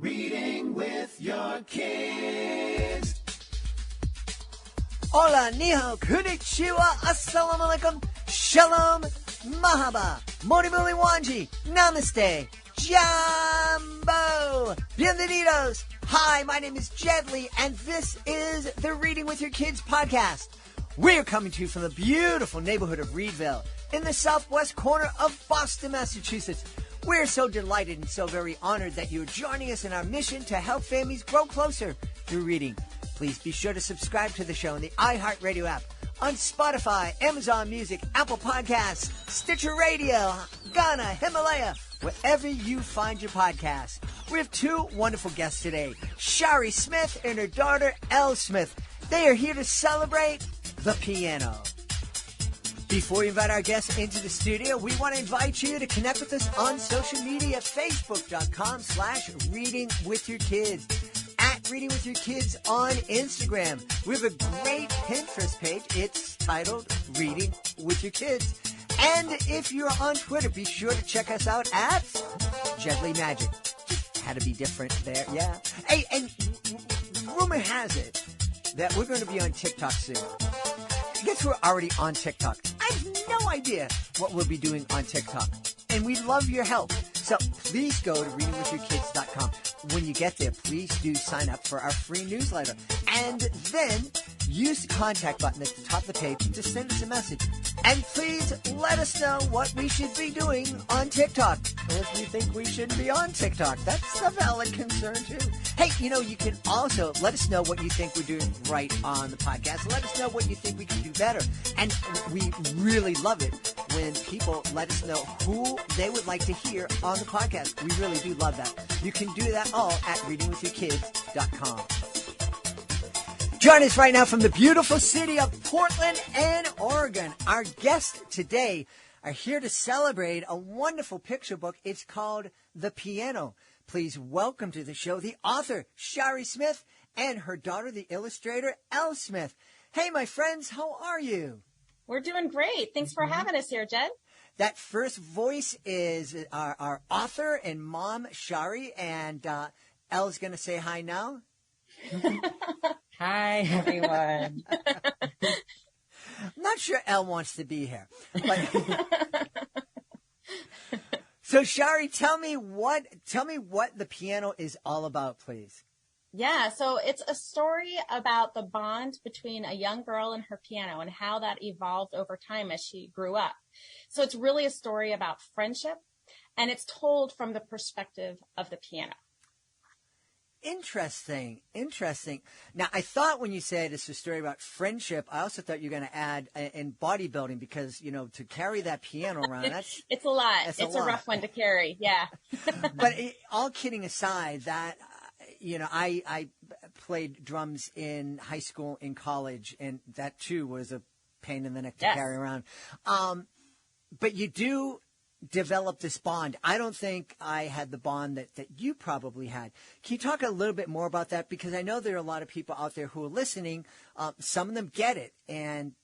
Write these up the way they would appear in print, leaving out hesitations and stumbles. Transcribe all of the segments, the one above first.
Reading with your kids. Hola, ni hao, konnichiwa, assalamu alaikum, shalom, mahaba, moribuli wanji, namaste, jambo, bienvenidos. Hi, my name is Jedley, and this is the Reading with Your Kids podcast. We're coming to you from the beautiful neighborhood of Reedville in the southwest corner of Boston, Massachusetts. We're so delighted and so very honored that you're joining us in our mission to help families grow closer through reading. Please be sure to subscribe to the show in the iHeartRadio app, on Spotify, Amazon Music, Apple Podcasts, Stitcher Radio, Ghana, Himalaya, wherever you find your podcasts. We have two wonderful guests today, Chari Smith and her daughter, Elle Smith. They are here to celebrate the piano. Before we invite our guests into the studio, we want to invite you to connect with us on social media, facebook.com/readingwithyourkids, at Reading With Your Kids on Instagram. We have a great Pinterest page. It's titled Reading With Your Kids. And if you're on Twitter, be sure to check us out at Jedley Magic. Had to be different there, yeah. Hey, and rumor has it that we're going to be on TikTok soon. I guess we're already on TikTok. I have no idea what we'll be doing on TikTok. And we love your help. So please go to readingwithyourkids.com. When you get there, please do sign up for our free newsletter. And then use the contact button at the top of the page to send us a message. And please let us know what we should be doing on TikTok. Or if you think we shouldn't be on TikTok. That's a valid concern, too. Hey, you can also let us know what you think we're doing right on the podcast. Let us know what you think we can do better. And we really love it when people let us know who they would like to hear on the podcast. We really do love that. You can do that all at readingwithyourkids.com. Join us right now from the beautiful city of Portland and Oregon. Our guests today are here to celebrate a wonderful picture book. It's called The Piano. Please welcome to the show the author, Chari Smith, and her daughter, the illustrator, Elle Smith. Hey, my friends, how are you? We're doing great. Thanks for having us here, Jed. That first voice is our author and mom, Chari, and Elle's going to say hi now. Hi, everyone. I'm not sure Elle wants to be here. But so, Chari, tell me what the piano is all about, please. Yeah, so it's a story about the bond between a young girl and her piano and how that evolved over time as she grew up. So it's really a story about friendship, and it's told from the perspective of the piano. Interesting. Now, I thought when you said it's a story about friendship, I also thought you were going to add in bodybuilding because, to carry that piano around, it's a lot. It's a rough one to carry, yeah. But all kidding aside, that, I played drums in high school, in college, and that, too, was a pain in the neck to carry around. But you do develop this bond. I don't think I had the bond that you probably had. Can you talk a little bit more about that? Because I know there are a lot of people out there who are listening. Some of them get it, and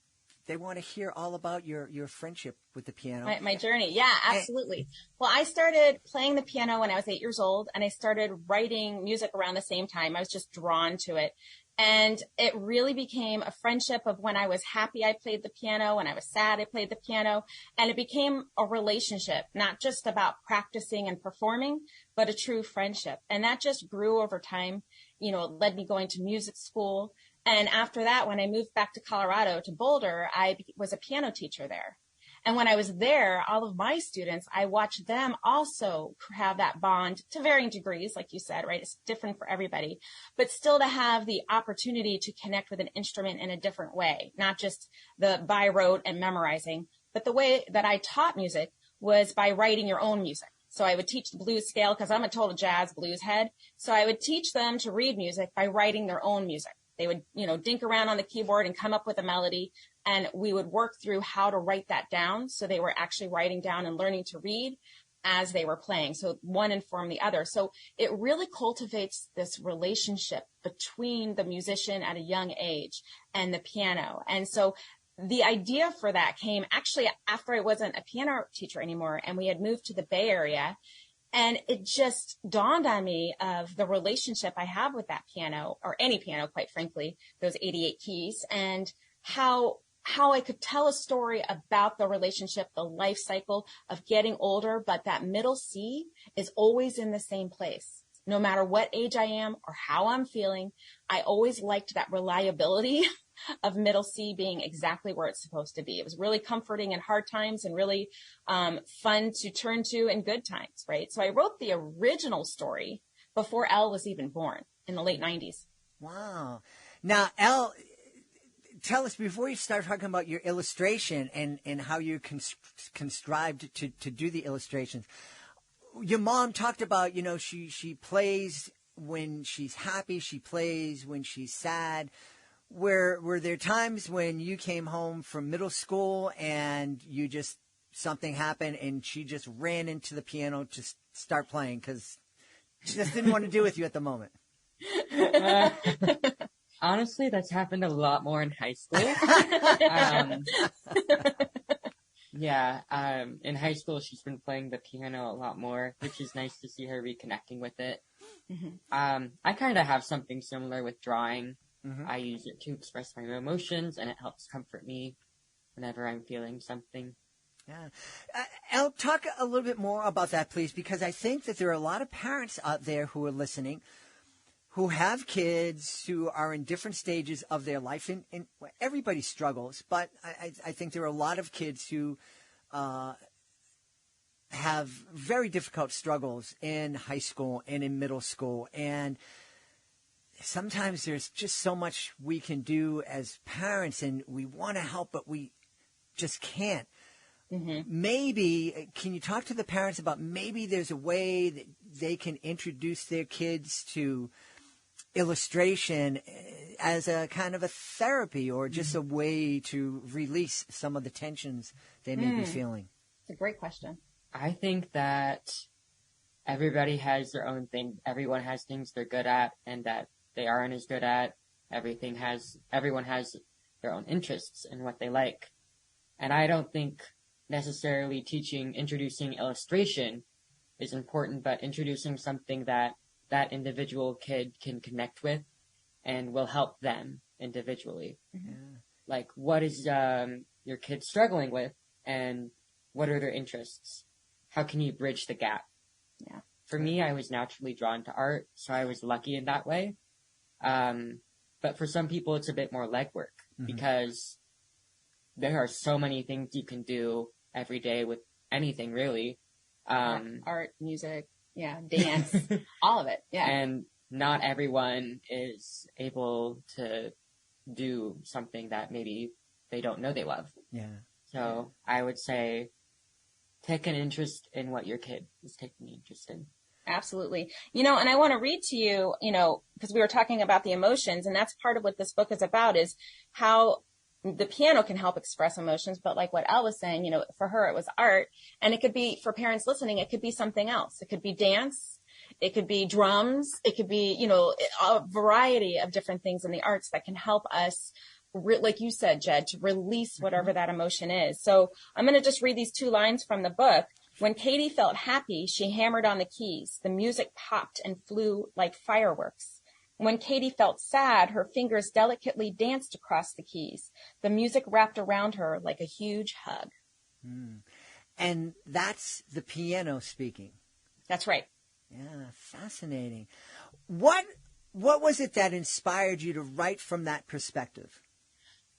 they want to hear all about your friendship with the piano. My journey. Yeah, absolutely. Well, I started playing the piano when I was 8 years old, and I started writing music around the same time. I was just drawn to it. And it really became a friendship of when I was happy, I played the piano. When I was sad, I played the piano. And it became a relationship, not just about practicing and performing, but a true friendship. And that just grew over time. It led me going to music school. And after that, when I moved back to Colorado, to Boulder, I was a piano teacher there. And when I was there, all of my students, I watched them also have that bond to varying degrees, like you said, right? It's different for everybody, but still to have the opportunity to connect with an instrument in a different way, not just the by rote and memorizing, but the way that I taught music was by writing your own music. So I would teach the blues scale because I'm a total jazz blues head. So I would teach them to read music by writing their own music. They would, dink around on the keyboard and come up with a melody, and we would work through how to write that down. So they were actually writing down and learning to read as they were playing. So one informed the other. So it really cultivates this relationship between the musician at a young age and the piano. And so the idea for that came actually after I wasn't a piano teacher anymore, and we had moved to the Bay Area. And it just dawned on me of the relationship I have with that piano, or any piano, quite frankly, those 88 keys, and how I could tell a story about the relationship, the life cycle of getting older, but that middle C is always in the same place. No matter what age I am or how I'm feeling, I always liked that reliability of middle C being exactly where it's supposed to be. It was really comforting in hard times and really fun to turn to in good times, right? So I wrote the original story before Elle was even born in the late 90s. Wow. Now, Elle, tell us, before you start talking about your illustration and how you contrived to do the illustrations, your mom talked about, she plays when she's happy, she plays when she's sad. Were there times when you came home from middle school and something happened and she just ran into the piano to start playing because she just didn't want to do with you at the moment? Honestly, that's happened a lot more in high school. In high school, she's been playing the piano a lot more, which is nice to see her reconnecting with it. Mm-hmm. I kind of have something similar with drawing. Mm-hmm. I use it to express my emotions, and it helps comfort me whenever I'm feeling something. Yeah. Elle, talk a little bit more about that, please, because I think that there are a lot of parents out there who are listening who have kids who are in different stages of their life, and everybody struggles, but I think there are a lot of kids who have very difficult struggles in high school and in middle school, and sometimes there's just so much we can do as parents, and we want to help, but we just can't. Mm-hmm. Maybe, can you talk to the parents about maybe there's a way that they can introduce their kids to illustration as a kind of a therapy or just a way to release some of the tensions they may be feeling? It's a great question. I think that everybody has their own thing. Everyone has things they're good at and that they aren't as good at. Everyone has their own interests and what they like. And I don't think necessarily introducing illustration is important, but introducing something that individual kid can connect with and will help them individually. Mm-hmm. Like, what is your kid struggling with, and what are their interests? How can you bridge the gap? Yeah. For me, I was naturally drawn to art, so I was lucky in that way. But for some people, it's a bit more legwork because there are so many things you can do every day with anything, really. Art, music, dance, all of it. Yeah. And not everyone is able to do something that maybe they don't know they love. Yeah. So I would say take an interest in what your kid is taking interest in. Absolutely. And I want to read to you, because we were talking about the emotions, and that's part of what this book is about, is how the piano can help express emotions. But like what Elle was saying, for her, it was art. And it could be, for parents listening, it could be something else. It could be dance. It could be drums. It could be, a variety of different things in the arts that can help us, like you said, Jed, to release whatever that emotion is. So I'm going to just read these 2 lines from the book. When Katie felt happy, she hammered on the keys. The music popped and flew like fireworks. When Katie felt sad, her fingers delicately danced across the keys. The music wrapped around her like a huge hug. And that's the piano speaking. That's right. Yeah, fascinating. What was it that inspired you to write from that perspective?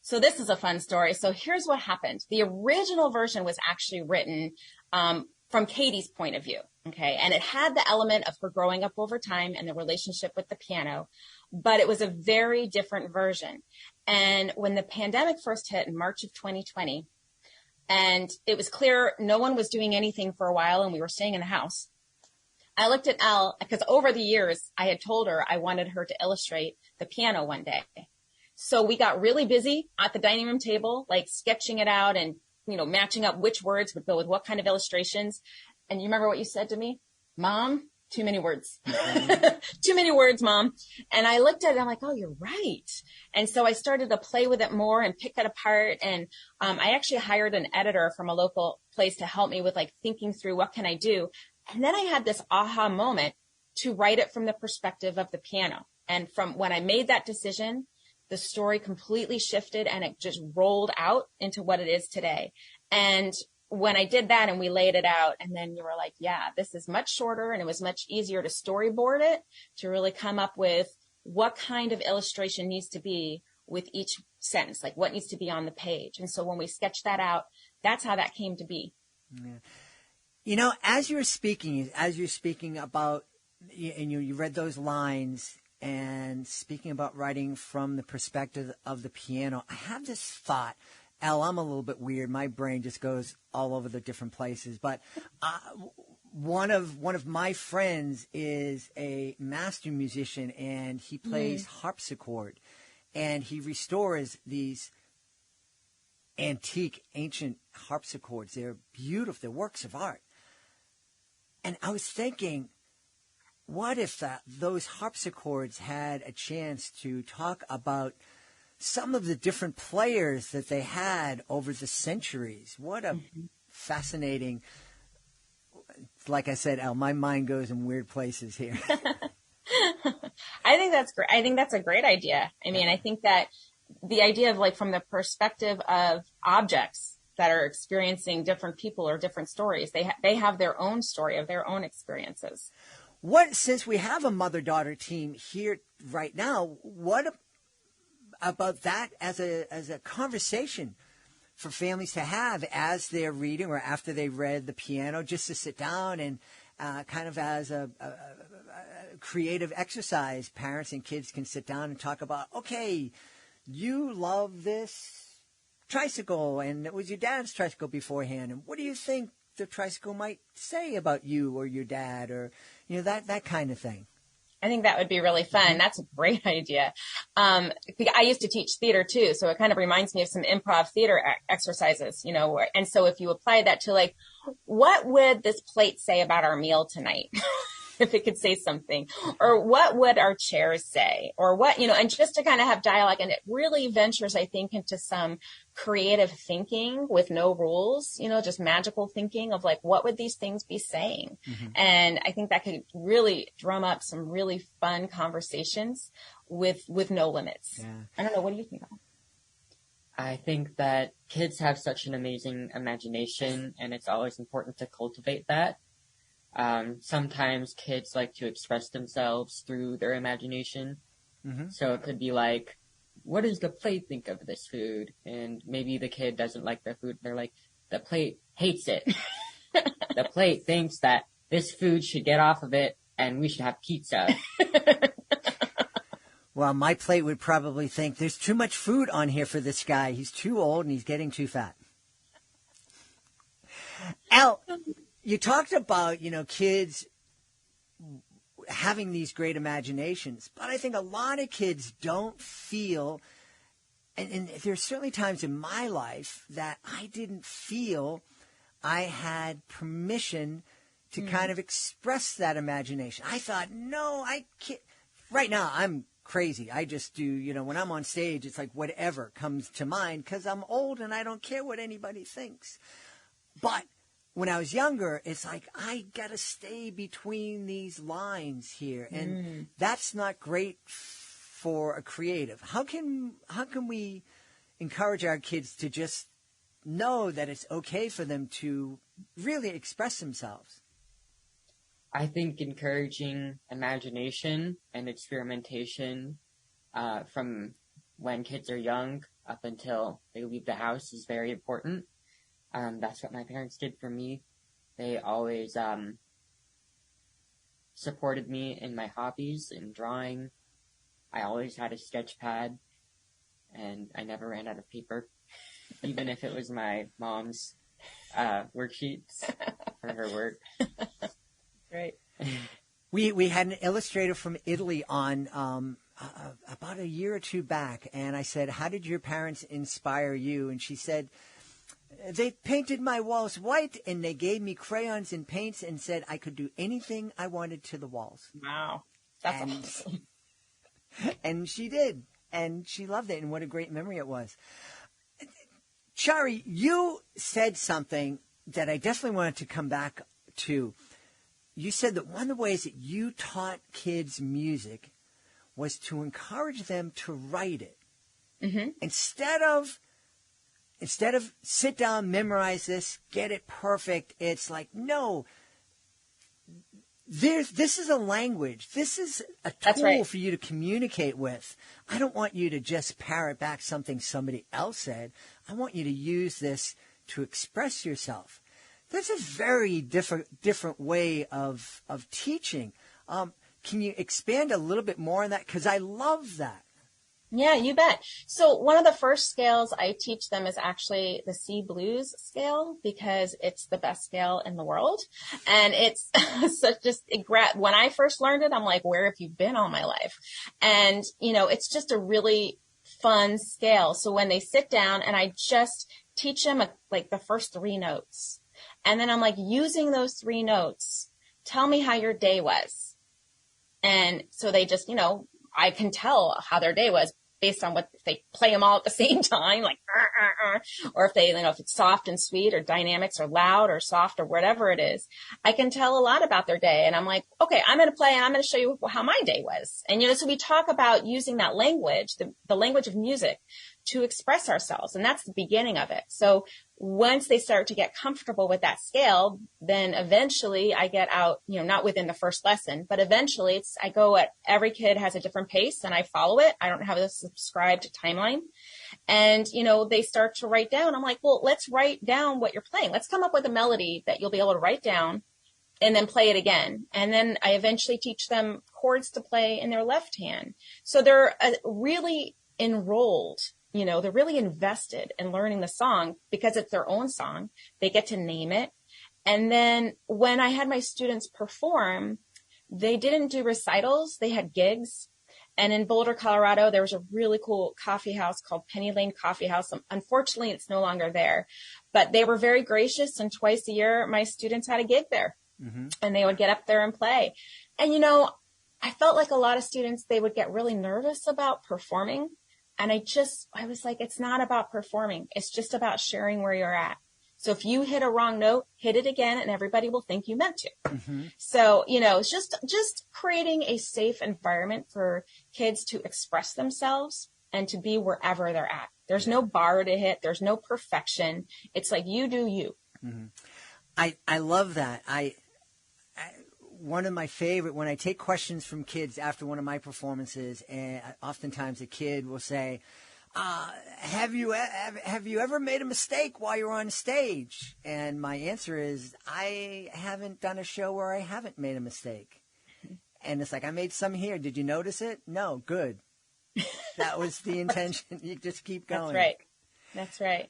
So this is a fun story. So here's what happened. The original version was actually written from Katie's point of view, okay? And it had the element of her growing up over time and the relationship with the piano, but it was a very different version. And when the pandemic first hit in March of 2020, and it was clear no one was doing anything for a while and we were staying in the house, I looked at Elle, because over the years I had told her I wanted her to illustrate the piano one day. So we got really busy at the dining room table, like sketching it out and, matching up which words would go with what kind of illustrations. And you remember what you said to me? Mom, too many words. Too many words, Mom. And I looked at it, I'm like, oh, you're right. And so I started to play with it more and pick it apart. And I actually hired an editor from a local place to help me with like thinking through what can I do. And then I had this aha moment to write it from the perspective of the piano. And from when I made that decision, the story completely shifted and it just rolled out into what it is today. And when I did that and we laid it out, and then you were like, yeah, this is much shorter, and it was much easier to storyboard it, to really come up with what kind of illustration needs to be with each sentence, like what needs to be on the page. And so when we sketched that out, that's how that came to be. Yeah. You know, as you're speaking about, and you read those lines and speaking about writing from the perspective of the piano, I have this thought. Elle, I'm a little bit weird. My brain just goes all over the different places. But one of my friends is a master musician, and he plays harpsichord, and he restores these antique, ancient harpsichords. They're beautiful. They're works of art. And I was thinking, what if those harpsichords had a chance to talk about some of the different players that they had over the centuries? What a fascinating, like I said, Elle, my mind goes in weird places here. I think that's great. I think that's a great idea. I mean, I think that the idea of like from the perspective of objects that are experiencing different people or different stories, they have their own story of their own experiences. Since we have a mother-daughter team here right now, what about that as a conversation for families to have as they're reading or after they read the piano, just to sit down and kind of as a creative exercise, parents and kids can sit down and talk about, okay, you love this tricycle, and it was your dad's tricycle beforehand, and what do you think the tricycle might say about you or your dad, or that kind of thing? I think that would be really fun. That's a great idea. I used to teach theater too, so it kind of reminds me of some improv theater exercises, and so if you apply that to like, what would this plate say about our meal tonight? If it could say something, or what would our chairs say, or what, and just to kind of have dialogue. And it really ventures, I think, into some creative thinking with no rules, just magical thinking of like, what would these things be saying? And I think that could really drum up some really fun conversations with no limits. Yeah. I don't know. What do you think of? I think that kids have such an amazing imagination, and it's always important to cultivate that. Sometimes kids like to express themselves through their imagination. So it could be like, what does the plate think of this food? And maybe the kid doesn't like the food. They're like, the plate hates it. The plate thinks that this food should get off of it and we should have pizza. Well, my plate would probably think there's too much food on here for this guy. He's too old and he's getting too fat. Elle, you talked about, kids having these great imaginations, but I think a lot of kids don't feel, and there's certainly times in my life that I didn't feel I had permission to kind of express that imagination. I thought, no, I can't. Right now, I'm crazy. I just do, when I'm on stage, it's like whatever comes to mind because I'm old and I don't care what anybody thinks. But when I was younger, it's like, I got to stay between these lines here. And that's not great for a creative. How can we encourage our kids to just know that it's okay for them to really express themselves? I think encouraging imagination and experimentation from when kids are young up until they leave the house is very important. That's what my parents did for me. They always supported me in my hobbies in drawing. I always had a sketch pad, and I never ran out of paper, even if it was my mom's worksheets for her work. Great. We had an illustrator from Italy on about a year or two back, and I said, how did your parents inspire you? And she said, they painted my walls white, and they gave me crayons and paints and said I could do anything I wanted to the walls. Wow. That's awesome. And she did, and she loved it, and what a great memory it was. Chari, you said something that I definitely wanted to come back to. you said that one of the ways that you taught kids music was to encourage them to write it. Mm-hmm. Instead of sit down, memorize this, get it perfect, it's like, no, this is a language. This is a tool for you to communicate with. I don't want you to just parrot back something somebody else said. I want you to use this to express yourself. That's a very different way of teaching. Can you expand a little bit more on that? Because I love that. Yeah, you bet. So one of the first scales I teach them is actually the C blues scale, because it's the best scale in the world. And it's such just, when I first learned it, I'm like, where have you been all my life? And, it's just a really fun scale. So when they sit down and I just teach them like the first 3 notes, and then I'm like, using those 3 notes, tell me how your day was. And so they just, I can tell how their day was based on if they play them all at the same time, like, or if they, if it's soft and sweet, or dynamics, or loud or soft, or whatever it is, I can tell a lot about their day. And I'm like, okay, I'm going to play and I'm going to show you how my day was. And, so we talk about using that language, the language of music, to express ourselves. And that's the beginning of it. So once they start to get comfortable with that scale, then eventually I get out, not within the first lesson, but eventually I go at every kid has a different pace and I follow it. I don't have a subscribed timeline. And, they start to write down. I'm like, well, let's write down what you're playing. Let's come up with a melody that you'll be able to write down and then play it again. And then I eventually teach them chords to play in their left hand. So they're really enrolled. They're really invested in learning the song because it's their own song. They get to name it. And then when I had my students perform, they didn't do recitals. They had gigs. And in Boulder, Colorado, there was a really cool coffee house called Penny Lane Coffee House. Unfortunately, it's no longer there. But they were very gracious. And twice a year, my students had a gig there. Mm-hmm. And they would get up there and play. And, I felt like a lot of students, they would get really nervous about performing. And I was like, it's not about performing. It's just about sharing where you're at. So if you hit a wrong note, hit it again and everybody will think you meant to. Mm-hmm. So, it's just creating a safe environment for kids to express themselves and to be wherever they're at. There's no bar to hit. There's no perfection. It's like you do you. Mm-hmm. I love that. One of my favorite, when I take questions from kids after one of my performances, and oftentimes a kid will say, have you ever made a mistake while you're on stage? And my answer is, I haven't done a show where I haven't made a mistake. And it's like, I made some here. Did you notice it? No. Good. That was the intention. You just keep going. That's right.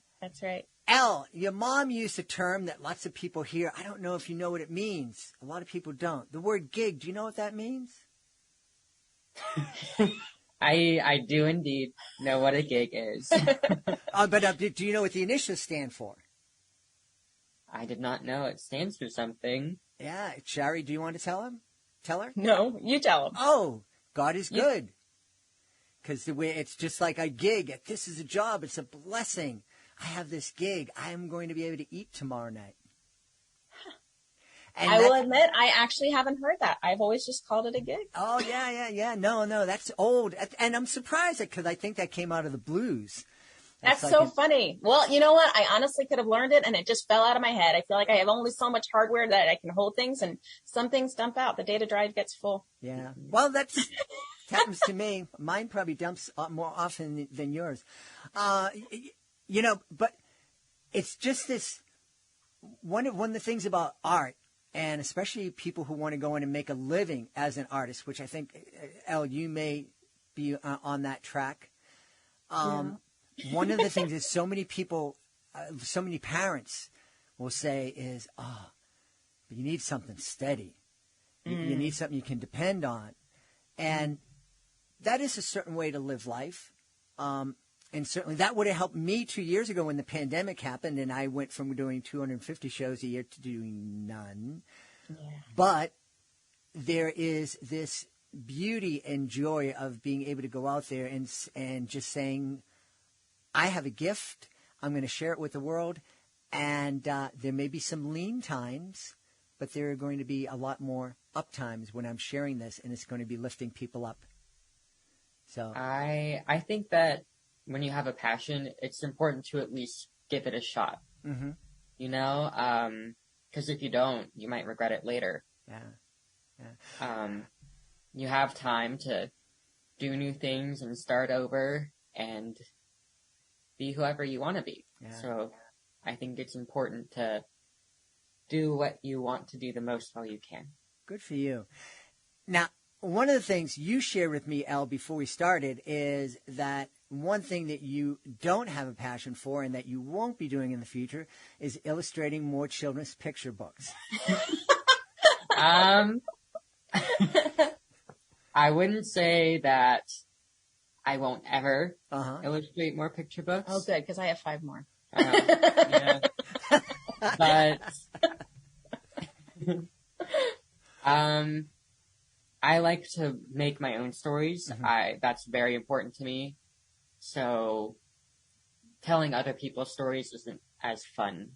Elle, your mom used a term that lots of people hear. I don't know if you know what it means. A lot of people don't. The word gig, do you know what that means? I do indeed know what a gig is. But do you know what the initials stand for? I did not know. It stands for something. Yeah. Chari, do you want to tell her? No, you tell him. Oh, God is good. Because it's just like a gig. This is a job. It's a blessing. I have this gig. I am going to be able to eat tomorrow night. And I will admit, I actually haven't heard that. I've always just called it a gig. Oh, yeah. No, that's old. And I'm surprised because I think that came out of the blues. That's so funny. Well, you know what? I honestly could have learned it and it just fell out of my head. I feel like I have only so much hardware that I can hold things and some things dump out. The data drive gets full. Yeah. Well, that happens to me. Mine probably dumps more often than yours. But it's just this, one of the things about art, and especially people who want to go in and make a living as an artist, which I think, Elle, you may be on that track. One of the things that so many people, so many parents will say is, but you need something steady. You need something you can depend on. And that is a certain way to live life. And certainly that would have helped me 2 years ago when the pandemic happened and I went from doing 250 shows a year to doing none. Yeah. But there is this beauty and joy of being able to go out there and just saying, I have a gift. I'm going to share it with the world. And there may be some lean times, but there are going to be a lot more up times when I'm sharing this, and it's going to be lifting people up. So I think that when you have a passion, it's important to at least give it a shot. Mm-hmm. You know, because if you don't, you might regret it later. Yeah. You have time to do new things and start over and be whoever you want to be. Yeah. So I think it's important to do what you want to do the most while you can. Good for you. Now, one of the things you shared with me, Elle, before we started is that one thing that you don't have a passion for and that you won't be doing in the future is illustrating more children's picture books. I wouldn't say that I won't ever illustrate more picture books. Oh, good, because I have 5 more. Yeah. But I like to make my own stories. That's very important to me. So telling other people's stories isn't as fun.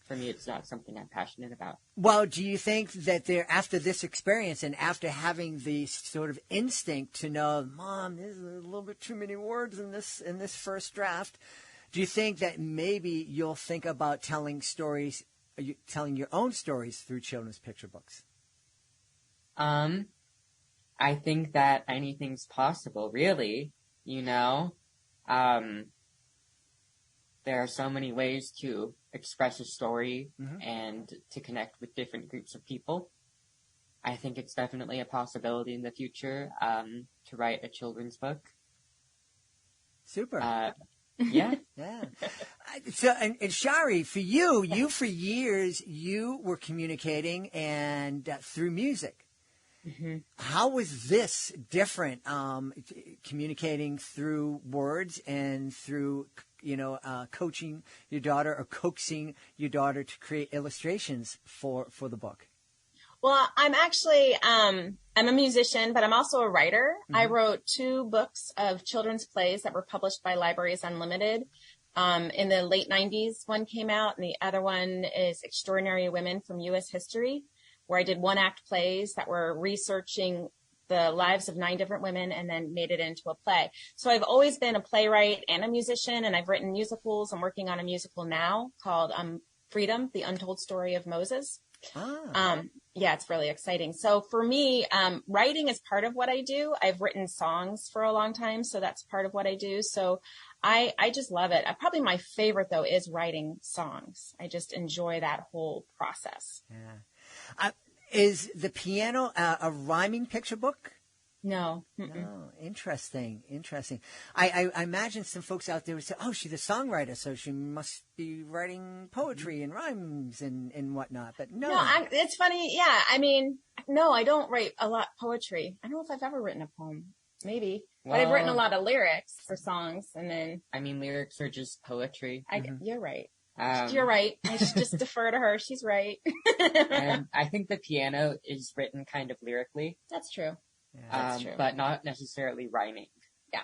For me, it's not something I'm passionate about. Well, do you think that after this experience and after having the sort of instinct to know, Mom, there's a little bit too many words in this first draft, do you think that maybe you'll think about telling your own stories through children's picture books? I think that anything's possible, really. You know, there are so many ways to express a story and to connect with different groups of people. I think it's definitely a possibility in the future to write a children's book. Super. Yeah. Yeah. So, and Chari, for you for years, you were communicating and through music. Mm-hmm. How was this different, communicating through words and through, coaching your daughter or coaxing your daughter to create illustrations for the book? Well, I'm actually, I'm a musician, but I'm also a writer. I wrote 2 books of children's plays that were published by Libraries Unlimited. In the late 90s, one came out, and the other one is Extraordinary Women from U.S. History, where I did 1-act plays that were researching the lives of 9 different women and then made it into a play. So I've always been a playwright and a musician, and I've written musicals. I'm working on a musical now called Freedom, The Untold Story of Moses. Yeah, it's really exciting. So for me, writing is part of what I do. I've written songs for a long time, so that's part of what I do. So I just love it. Probably my favorite, though, is writing songs. I just enjoy that whole process. Yeah. Is the piano a rhyming picture book? No. No. Interesting. I imagine some folks out there would say, oh, she's a songwriter, so she must be writing poetry and rhymes and whatnot. But no. It's funny. Yeah. I mean, no, I don't write a lot of poetry. I don't know if I've ever written a poem. Maybe. But I've written a lot of lyrics for songs. And then. I mean, lyrics are just poetry. You're right. You're right. I should just defer to her. She's right. And I think the piano is written kind of lyrically. That's true. Yeah. That's true. But not necessarily rhyming. Yeah.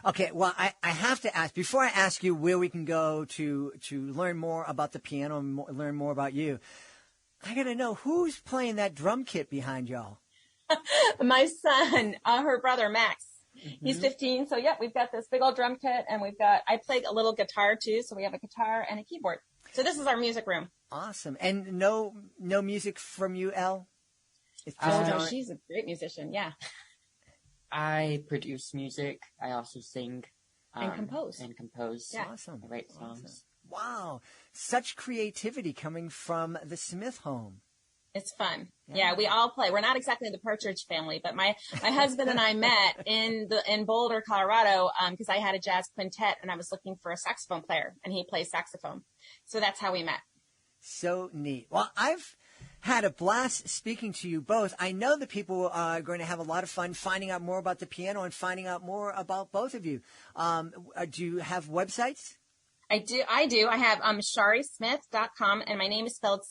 Okay, well, I have to ask, before I ask you where we can go to learn more about the piano and learn more about you, I got to know, who's playing that drum kit behind y'all? My son, her brother, Max. He's 15. So, we've got this big old drum kit, and I play a little guitar, too. So we have a guitar and a keyboard. So this is our music room. Awesome. And no music from you, Elle? No, she's a great musician. Yeah. I produce music. I also sing. And compose. Yeah. Awesome. I write songs. Awesome. Wow. Such creativity coming from the Smith home. It's fun. Yeah, we all play. We're not exactly the Partridge Family, but my husband and I met in Boulder, Colorado, because I had a jazz quintet and I was looking for a saxophone player, and he plays saxophone. So that's how we met. So neat. Well, I've had a blast speaking to you both. I know that people are going to have a lot of fun finding out more about the piano and finding out more about both of you. Do you have websites? I do. I have charismith.com, and my name is spelled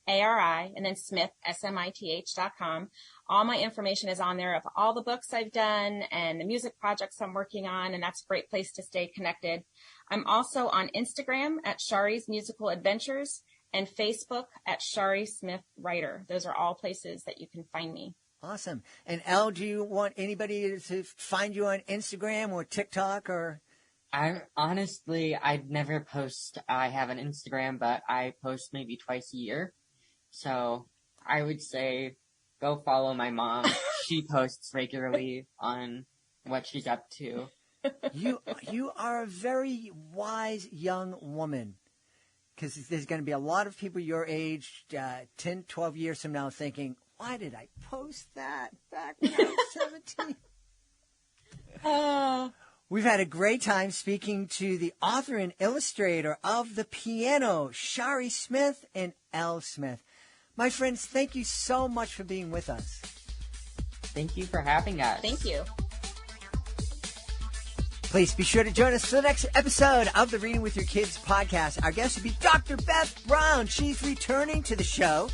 CHARI, and then Smith, SMITH.com. All my information is on there of all the books I've done and the music projects I'm working on, and that's a great place to stay connected. I'm also on Instagram at Chari's Musical Adventures, and Facebook at Chari Smith Writer. Those are all places that you can find me. Awesome. And Elle, do you want anybody to find you on Instagram or TikTok or? I'd never post. I have an Instagram, but I post maybe twice a year. So I would say go follow my mom. She posts regularly on what she's up to. You are a very wise young woman, because there's going to be a lot of people your age 10, 12 years from now thinking, why did I post that back when I was 17? We've had a great time speaking to the author and illustrator of The Piano, Chari Smith and Elle Smith. My friends, thank you so much for being with us. Thank you for having us. Thank you. Please be sure to join us for the next episode of the Reading with Your Kids podcast. Our guest will be Dr. Beth Brown. She's returning to the show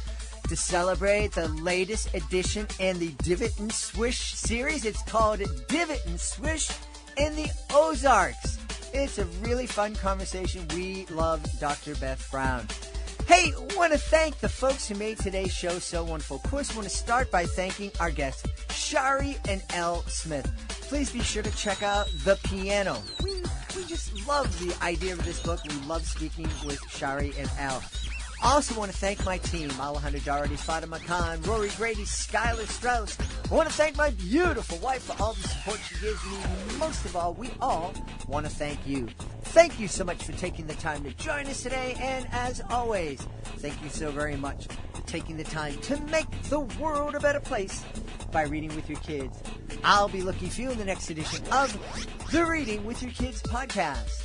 to celebrate the latest edition in the Divot and Swish series. It's called Divot and Swish in the Ozarks. It's a really fun conversation. We love Dr. Beth Brown. Hey, I want to thank the folks who made today's show so wonderful. Of course, I want to start by thanking our guests, Chari and Elle Smith. Please be sure to check out The Piano. We just love the idea of this book. We love speaking with Chari and Elle. I also want to thank my team, Alejandro Doherty, Fatima Khan, Rory Grady, Skylar Strauss. I want to thank my beautiful wife for all the support she gives me. Most of all, we all want to thank you. Thank you so much for taking the time to join us today. And as always, thank you so very much for taking the time to make the world a better place by reading with your kids. I'll be looking for you in the next edition of the Reading with Your Kids podcast.